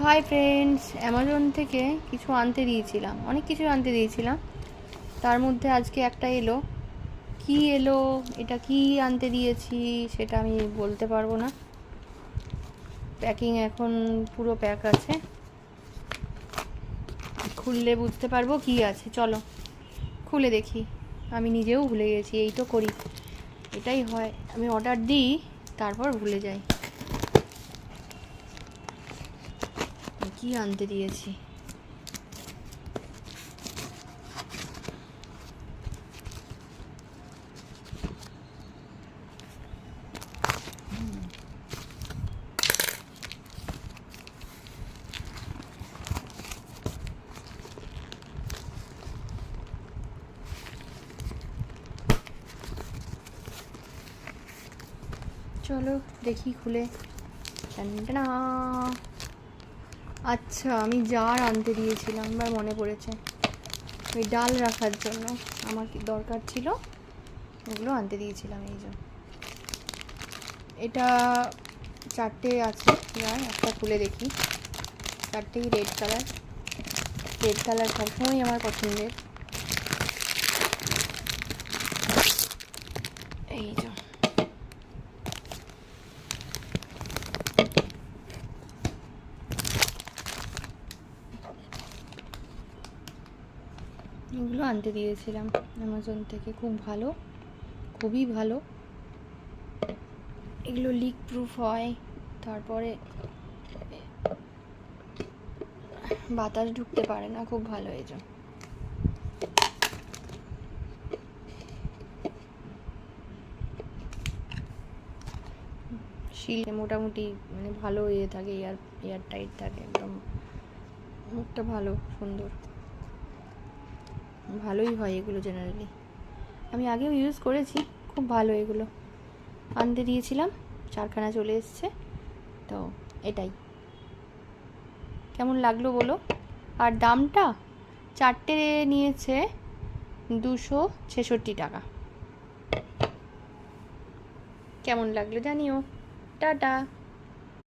Hi friends, Amazon থেকে কিছু আনতে দিয়েছিলাম, অনেক কিছু আনতে দিয়েছিলাম। তার মধ্যে আজকে একটা এলো। কি এলো, এটা কি আনতে দিয়েছি সেটা আমি বলতে পারবো না। প্যাকিং এখন পুরো প্যাক আছে, খুললে বুঝতে পারবো কি আছে। চলো খুলে দেখি। আমি নিজেও ভুলে গেছি, এই তো করি, এটাই হয়, আমি অর্ডার দিই তারপর ভুলে যাই কি আনতে দিয়েছি। চলো দেখি খুলে। টানটানা। আচ্ছা, আমি জার আনতে দিয়েছিলাম, এবার মনে পড়েছে। ওই ডাল রাখার জন্য আমার কি দরকার ছিল, ওগুলো আনতে দিয়েছিলাম। এই যে এটা 4টে আছে জার, একটা খুলে দেখি। 4টেই রেড কালার। রেড কালার সবসময় আমার পছন্দের। এই যে এগুলো আনতে দিয়েছিলাম অ্যামাজন থেকে, খুব ভালো, খুবই ভালো। এগুলো লিক প্রুফ হয়, তারপরে বাতাস ঢুকতে পারে না, খুব ভালো। এই যে শিল মোটামুটি মানে ভালো ইয়ে থাকে, এয়ার টাইট থাকে একদম, মুখটা ভালো, সুন্দর, ভালোই হয় এগুলো জেনারেলি। আমি আগেও ইউজ করেছি, খুব ভালো। এগুলো আনতে দিয়েছিলাম, 4খানা চলে এসছে। তো এটাই, কেমন লাগলো বলো। আর দামটা 4টে নিয়েছে 266 টাকা। কেমন লাগলো জানিও। টাটা।